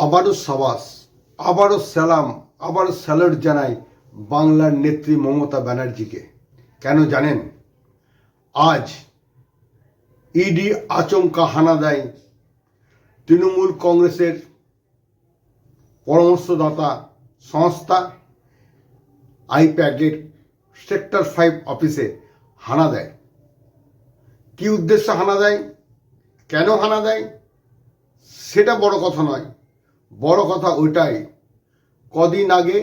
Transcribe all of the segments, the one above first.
আবারও সাবাস, আবারও সালাম, আবারও স্যালুট জানাই বাংলার নেত্রী মমতা ব্যানার্জিকে। কেন জানেন? আজ ইডি আচমকা হানা দেয় তৃণমূল কংগ্রেসের পরামর্শদাতা সংস্থা আইপ্যাকের সেক্টর 5 অফিসে হানা দেয়। কি উদ্দেশ্যে হানা দেয়, কেন হানা দেয় সেটা বড় কথা নয়। বড় কথা ওইটাই, কদিন আগে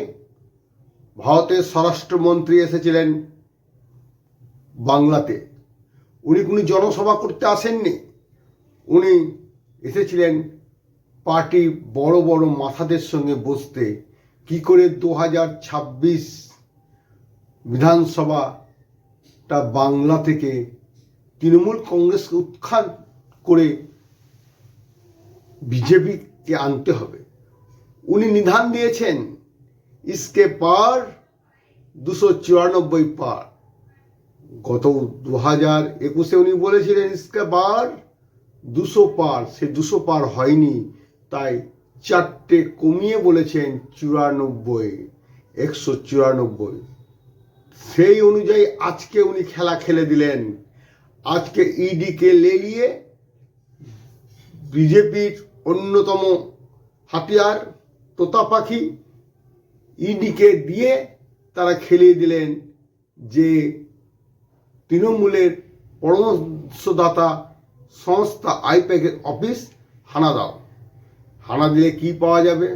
ভারতের স্বরাষ্ট্রমন্ত্রী এসেছিলেন বাংলাতে। উনি কোনো জনসভা করতে আসেননি, উনি এসেছিলেন পার্টি বড় বড় মাথাদের সঙ্গে বসতে, কি করে 2026 বিধানসভাটা বাংলা থেকে তৃণমূল কংগ্রেসকে উৎখাত করে বিজেপিকে আনতে হবে। উনি নিধান দিয়েছেন ইসকে পার 294 পার। গত 2021 উনি বলেছিলেন ইসকে পার 200 পার, সে 200 পার হয়নি, তাই 4টে কমিয়ে বলেছেন 94, 194। সেই অনুযায়ী আজকে উনি খেলা খেলে দিলেন। আজকে ইডিকে লেলিয়ে বিজেপির অন্যতম হাতিয়ার তোতা পাখি ইডিকে দিয়ে তারা খেলিয়ে দিলেন যে তৃণমূলের পরামর্শদাতা সংস্থা আইপ্যাকের অফিস হানা দাও। হানা দিলে কি পাওয়া যাবে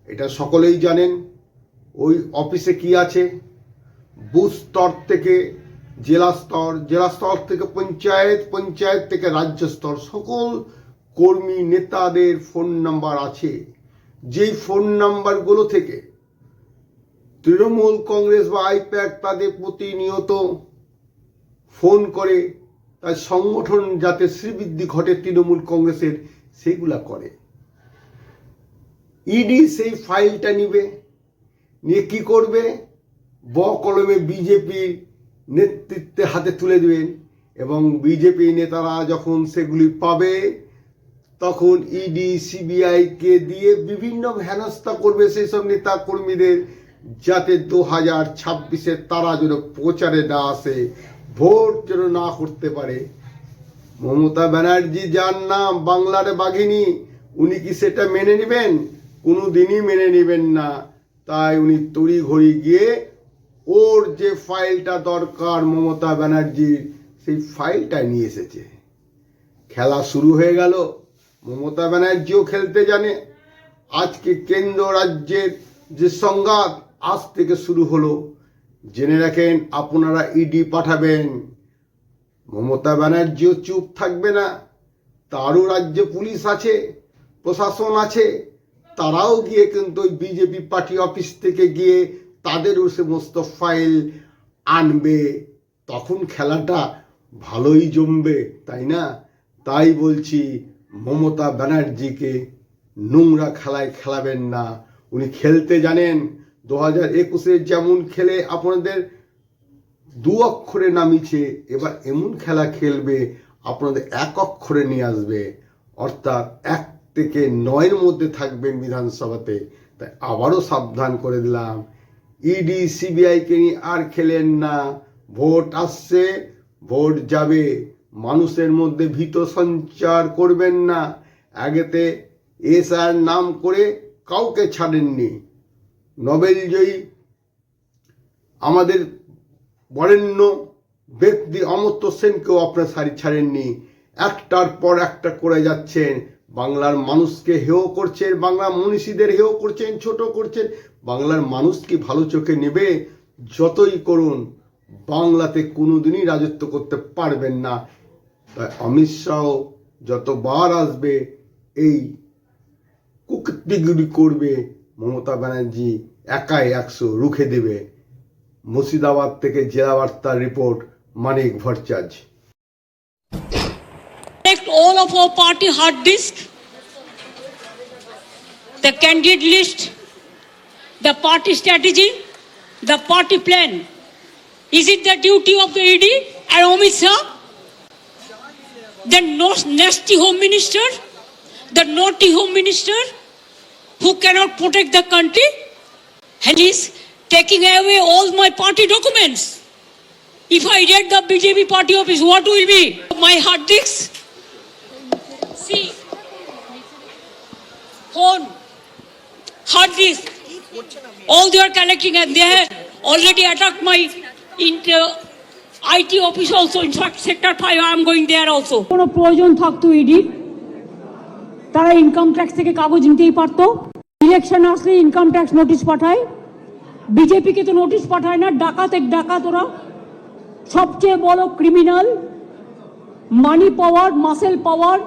এটা সকলেই জানেন। ওই অফিসে কি আছে, বুথ স্তর থেকে জেলা স্তর, জেলা স্তর থেকে পঞ্চায়েত, পঞ্চায়েত থেকে রাজ্য স্তর, সকল কর্মী নেতাদের ফোন নাম্বার আছে। যেই ফোন নাম্বারগুলো থেকে তৃণমূল কংগ্রেস বা আইপ্যাক তাদের প্রতিনিয়ত ফোন করে তার সংগঠন যাতে শ্রীবৃদ্ধি ঘটে তৃণমূল কংগ্রেসের, সেগুলা করে। ইডি সেই ফাইলটা নিবে, নিয়ে কি করবে, কলমে বিজেপির নেতৃত্বে হাতে তুলে দেবেন, এবং বিজেপি নেতারা যখন সেগুলি পাবে তখন ইডি সিবিআইকে দিয়ে বিভিন্ন হেনস্থা করবে সেই সব নেতা কর্মীদের, যাতে 2026 তারা যেন প্রচারে না আসে, ভোট যেন না করতে পারে। মমতা ব্যানার্জি যার নাম বাংলার বাঘিনী, উনি কি সেটা মেনে নেবেন? কোনো দিনই মেনে নেবেন না। তাই উনি তড়িঘড়ি গিয়ে ওর যে ফাইলটা দরকার মমতা ব্যানার্জির, সেই ফাইলটা নিয়ে এসেছে। খেলা শুরু হয়ে গেল। মমতা ব্যানার্জিও খেলতে জানে। আজকে কেন্দ্র রাজ্যের যে সংঘাত আজ থেকে শুরু হলো, জেনে রাখেন আপনারা ইডি পাঠাবেন, মমতা ব্যানার্জিও চুপ থাকবে না। তারও রাজ্যে পুলিশ আছে, প্রশাসন আছে, তারাও গিয়ে কিন্তু ওই বিজেপি পার্টি অফিস থেকে গিয়ে তাদেরও সমস্ত ফাইল আনবে। তখন খেলাটা ভালোই জমবে, তাই না? তাই বলছি মমতা ব্যানার্জিকে নোংরা খেলায় খেলাবেন না। উনি খেলতে জানেন। 2021 যেমন খেলে আপনাদের 2 অক্ষরে নামিয়েছে, এবার এমন খেলা খেলবে আপনাদের 1 অক্ষরে নিয়ে আসবে, অর্থাৎ 1 থেকে 9 মধ্যে থাকবেন বিধানসভাতে। তাই আবারও সাবধান করে দিলাম, ইডি সিবিআইকে নিয়ে আর খেলেন না। ভোট আসছে, ভোট যাবে, মানুষের মধ্যে ভীত সঞ্চার করবেন না। আগেতে এসআর নাম করে কাউকে ছাড়েননি। নোবেলজয়ী আমাদের বরেণ্য ব্যক্তি অমর্ত্য সেনকেও আপনার ছাড়েননি। একটার পর একটা করে যাচ্ছেন, বাংলার মানুষকে হেয় করছেন, বাংলার মনীষীদের হেয় করছেন, ছোট করছেন। বাংলার মানুষ কি ভালো চোখে নেবে? যতই করুন, বাংলাতে কোনোদিনই রাজত্ব করতে পারবেন না। তাই অমিত শাহ যতবার আসবে এই কুকীর্তিগুলি করবে, মমতা ব্যানার্জি একাই 100 রুখে দেবে। মুর্শিদাবাদ থেকে জেলা বার্তার report, Manik Bhattacharya. All of our party hard disk, the candidate list, the party strategy, the party plan. Is it the duty of the ED and Amit Shah, the nasty home minister, the naughty home minister, who cannot protect the country, and he's taking away all my party documents. If I raid the BJP party office, what will be? My hard disks? See, phone, hard disk, all they are collecting, and they have already attacked my IT office also. In fact, sector 5, I am going there also. কোনো প্রয়োজন থাকতো ED, তারা income tax থেকে কাগজ নিতেই পারতো। Election আসলে income tax notice পাঠায়, বিজেপিকে তো নোটিশ পাঠায় না। ডাকাত ওরা, সবচেয়ে বড় ক্রিমিনাল, মানি পাওয়ার, মাসেল পাওয়ার,